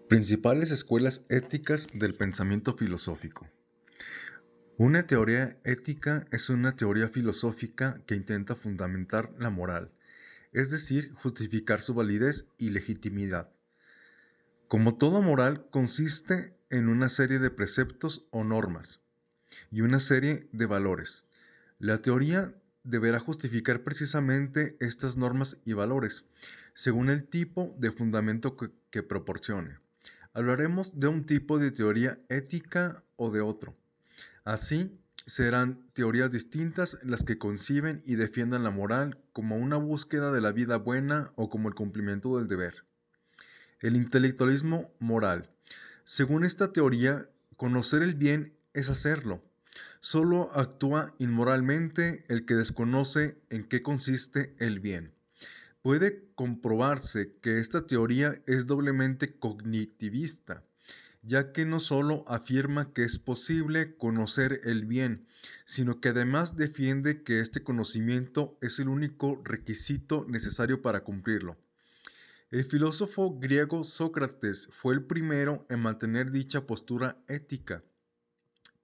Principales escuelas éticas del pensamiento filosófico. Una teoría ética es una teoría filosófica que intenta fundamentar la moral, es decir, justificar su validez y legitimidad. Como toda moral, consiste en una serie de preceptos o normas y una serie de valores. La teoría deberá justificar precisamente estas normas y valores, según el tipo de fundamento que proporcione. Hablaremos de un tipo de teoría ética o de otro. Así, serán teorías distintas las que conciben y defiendan la moral como una búsqueda de la vida buena o como el cumplimiento del deber. El intelectualismo moral. Según esta teoría, conocer el bien es hacerlo. Solo actúa inmoralmente el que desconoce en qué consiste el bien. Puede comprobarse que esta teoría es doblemente cognitivista, ya que no solo afirma que es posible conocer el bien, sino que además defiende que este conocimiento es el único requisito necesario para cumplirlo. El filósofo griego Sócrates fue el primero en mantener dicha postura ética.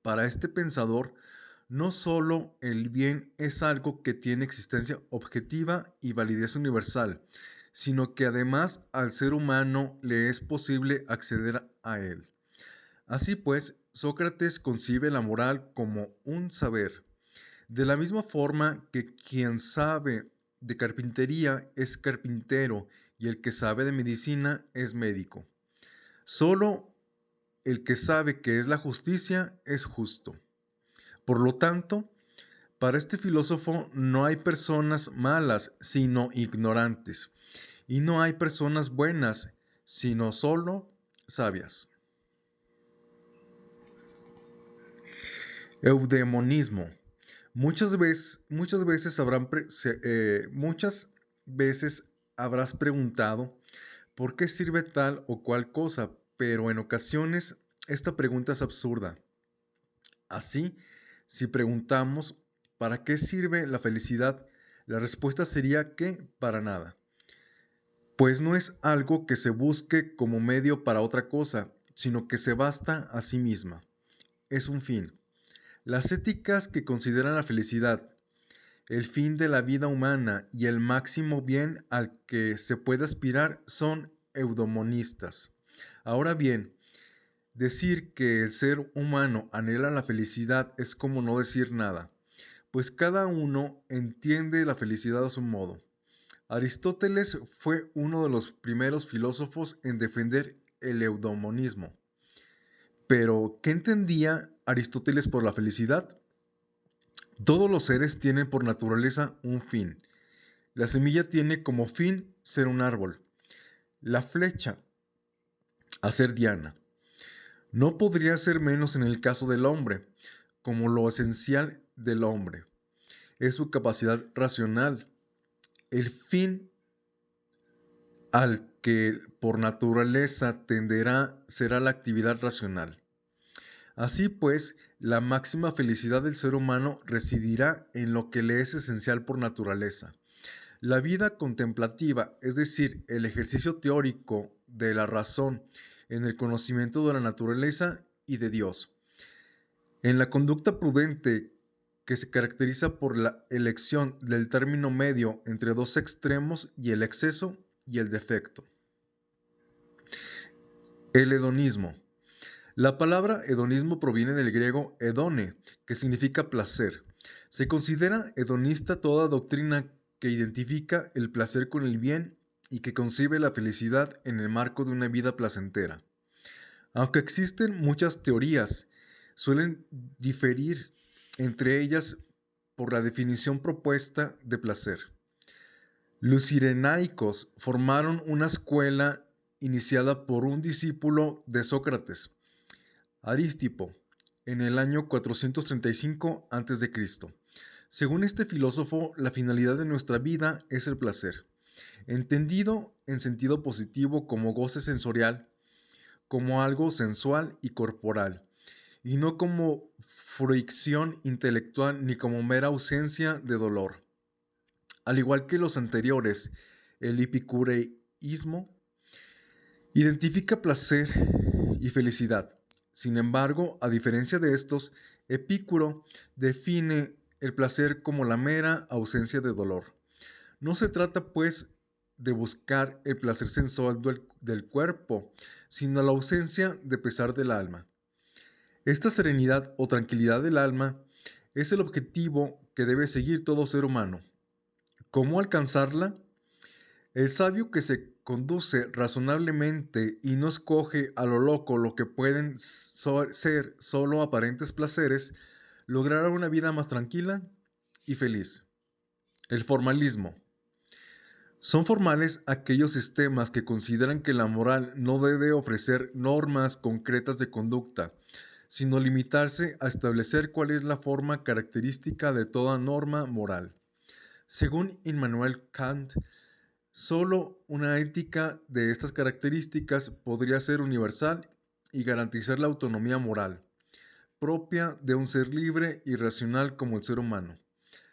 Para este pensador, no solo el bien es algo que tiene existencia objetiva y validez universal, sino que además al ser humano le es posible acceder a él. Así pues, Sócrates concibe la moral como un saber. De la misma forma que quien sabe de carpintería es carpintero y el que sabe de medicina es médico. Solo el que sabe qué es la justicia es justo. Por lo tanto, para este filósofo no hay personas malas, sino ignorantes, y no hay personas buenas, sino solo sabias. Eudemonismo. Muchas veces habrás preguntado por qué sirve tal o cual cosa, pero en ocasiones esta pregunta es absurda. Así, si preguntamos ¿para qué sirve la felicidad? La respuesta sería que para nada, pues no es algo que se busque como medio para otra cosa, sino que se basta a sí misma. Es un fin. Las éticas que consideran la felicidad, el fin de la vida humana y el máximo bien al que se puede aspirar son eudemonistas. Ahora bien, decir que el ser humano anhela la felicidad es como no decir nada, pues cada uno entiende la felicidad a su modo. Aristóteles fue uno de los primeros filósofos en defender el eudemonismo. Pero, ¿qué entendía Aristóteles por la felicidad? Todos los seres tienen por naturaleza un fin. La semilla tiene como fin ser un árbol. La flecha, hacer diana. No podría ser menos en el caso del hombre, como lo esencial del hombre es su capacidad racional, el fin al que por naturaleza tenderá será la actividad racional. Así pues, la máxima felicidad del ser humano residirá en lo que le es esencial por naturaleza. La vida contemplativa, es decir, el ejercicio teórico de la razón en el conocimiento de la naturaleza y de Dios. En la conducta prudente, que se caracteriza por la elección del término medio entre dos extremos y el exceso y el defecto. El hedonismo. La palabra hedonismo proviene del griego hedone, que significa placer. Se considera hedonista toda doctrina que identifica el placer con el bien y que concibe la felicidad en el marco de una vida placentera. Aunque existen muchas teorías, suelen diferir entre ellas por la definición propuesta de placer. Los cirenaicos formaron una escuela iniciada por un discípulo de Sócrates, Aristipo, en el año 435 a.C. Según este filósofo, la finalidad de nuestra vida es el placer, entendido en sentido positivo como goce sensorial, como algo sensual y corporal, y no como fricción intelectual ni como mera ausencia de dolor. Al igual que los anteriores, el epicureísmo Identifica placer y felicidad. Sin embargo, a diferencia de estos, Epicuro define el placer como la mera ausencia de dolor. No se trata, pues, de buscar el placer sensual del cuerpo, sino la ausencia de pesar del alma. Esta serenidad o tranquilidad del alma es el objetivo que debe seguir todo ser humano. ¿Cómo alcanzarla? El sabio que se conduce razonablemente y no escoge a lo loco lo que pueden ser solo aparentes placeres, logrará una vida más tranquila y feliz. El formalismo. Son formales aquellos sistemas que consideran que la moral no debe ofrecer normas concretas de conducta, sino limitarse a establecer cuál es la forma característica de toda norma moral. Según Immanuel Kant, solo una ética de estas características podría ser universal y garantizar la autonomía moral, propia de un ser libre y racional como el ser humano.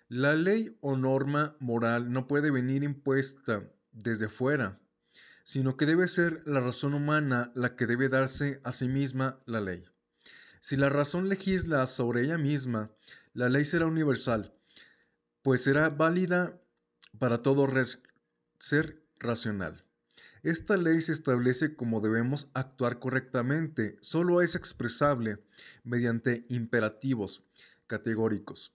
La ley o norma moral no puede venir impuesta desde fuera, sino que debe ser la razón humana la que debe darse a sí misma la ley. Si la razón legisla sobre ella misma, la ley será universal, pues será válida para todo ser racional. Esta ley se establece cómo debemos actuar correctamente, solo es expresable mediante imperativos categóricos.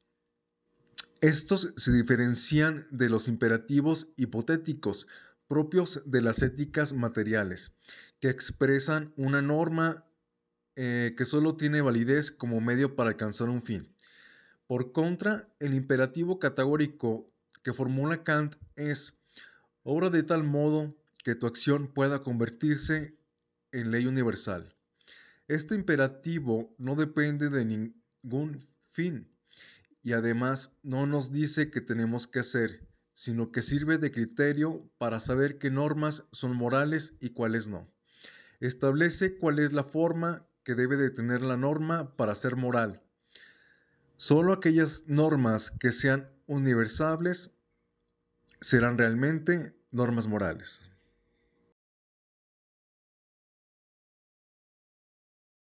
Estos se diferencian de los imperativos hipotéticos propios de las éticas materiales, que expresan una norma que solo tiene validez como medio para alcanzar un fin. Por contra, el imperativo categórico que formula Kant es: obra de tal modo que tu acción pueda convertirse en ley universal. Este imperativo no depende de ningún fin y además no nos dice qué tenemos que hacer, sino que sirve de criterio para saber qué normas son morales y cuáles no. Establece cuál es la forma que debe de tener la norma para ser moral. Solo aquellas normas que sean universales serán realmente normas morales.